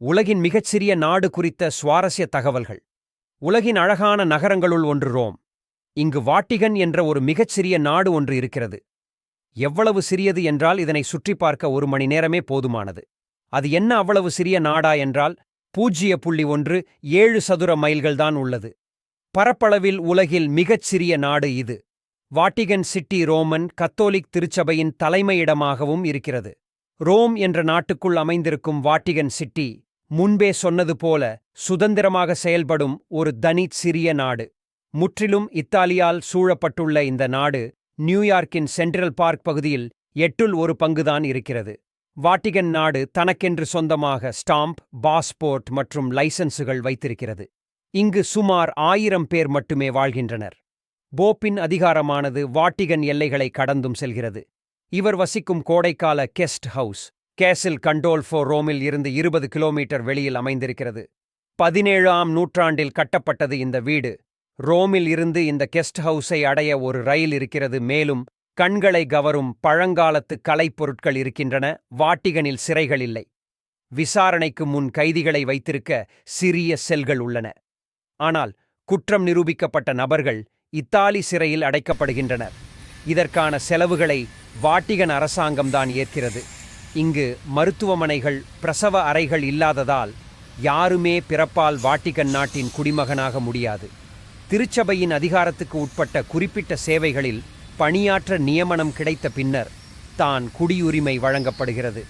உலகின் மிகச்சிறிய நாடு குறித்த சுவாரஸ்ய தகவல்கள். உலகின் அழகான நகரங்களுள் ஒன்று ரோம். இங்கு வாட்டிகன் என்ற ஒரு மிகச்சிறிய நாடு ஒன்று இருக்கிறது. எவ்வளவு சிறியது என்றால் இதனை சுற்றி பார்க்க 1 மணி நேரமே போதுமானது. அது என்ன அவ்வளவு சிறிய நாடா என்றால் 0.17 சதுர மைல்கள்தான் உள்ளது. பரப்பளவில் உலகில் மிகச் சிறிய நாடு இது. வாட்டிகன் சிட்டி ரோமன் கத்தோலிக் திருச்சபையின் தலைமையிடமாகவும் இருக்கிறது. ரோம் என்ற நாட்டுக்குள் அமைந்திருக்கும் வாட்டிகன் சிட்டி முன்பே சொன்னது போல சுதந்திரமாக செயல்படும் ஒரு தனிச் சிறிய நாடு. முற்றிலும் இத்தாலியால் சூழப்பட்டுள்ள இந்த நாடு நியூயார்க்கின் சென்ட்ரல் பார்க் பகுதியில் 1/8 பங்குதான் இருக்கிறது. வாட்டிகன் நாடு தனக்கென்று சொந்தமாக ஸ்டாம்ப், பாஸ்போர்ட் மற்றும் லைசன்சுகள் வைத்திருக்கிறது. இங்கு சுமார் 1000 பேர் மட்டுமே வாழ்கின்றனர். போப்பின் அதிகாரமானது வாட்டிகன் எல்லைகளை கடந்தும் செல்கிறது. இவர் வசிக்கும் கோடைக்கால கெஸ்ட் ஹவுஸ் கேசில் கண்டோல்ஃபோ ரோமில் இருந்து 20 கிலோமீட்டர் வெளியில் அமைந்திருக்கிறது. 17ஆம் நூற்றாண்டில் கட்டப்பட்டது இந்த வீடு. ரோமில் இருந்து இந்த கெஸ்ட் ஹவுஸை அடைய ஒரு ரயில் இருக்கிறது. மேலும் கண்களை கவரும் பழங்காலத்து கலைப்பொருட்கள் இருக்கின்றன. வாட்டிகனில் சிறைகள் இல்லை. விசாரணைக்கு முன் கைதிகளை வைத்திருக்க சிறிய செல்கள் உள்ளன. ஆனால் குற்றம் நிரூபிக்கப்பட்ட நபர்கள் இத்தாலி சிறையில் அடைக்கப்படுகின்றனர். இதற்கான செலவுகளை வாட்டிகன் அரசாங்கம்தான் ஏற்கிறது. இங்கு மருத்துவமனைகள், பிரசவ அறைகள் இல்லாததால் யாருமே பிறப்பால் வாட்டிகன் நாட்டின் குடிமகனாக முடியாது. திருச்சபையின் அதிகாரத்துக்கு உட்பட்ட குறிப்பிட்ட சேவைகளில் பணியாற்ற நியமனம் கிடைத்த பின்னர் தான் குடியுரிமை வழங்கப்படுகிறது.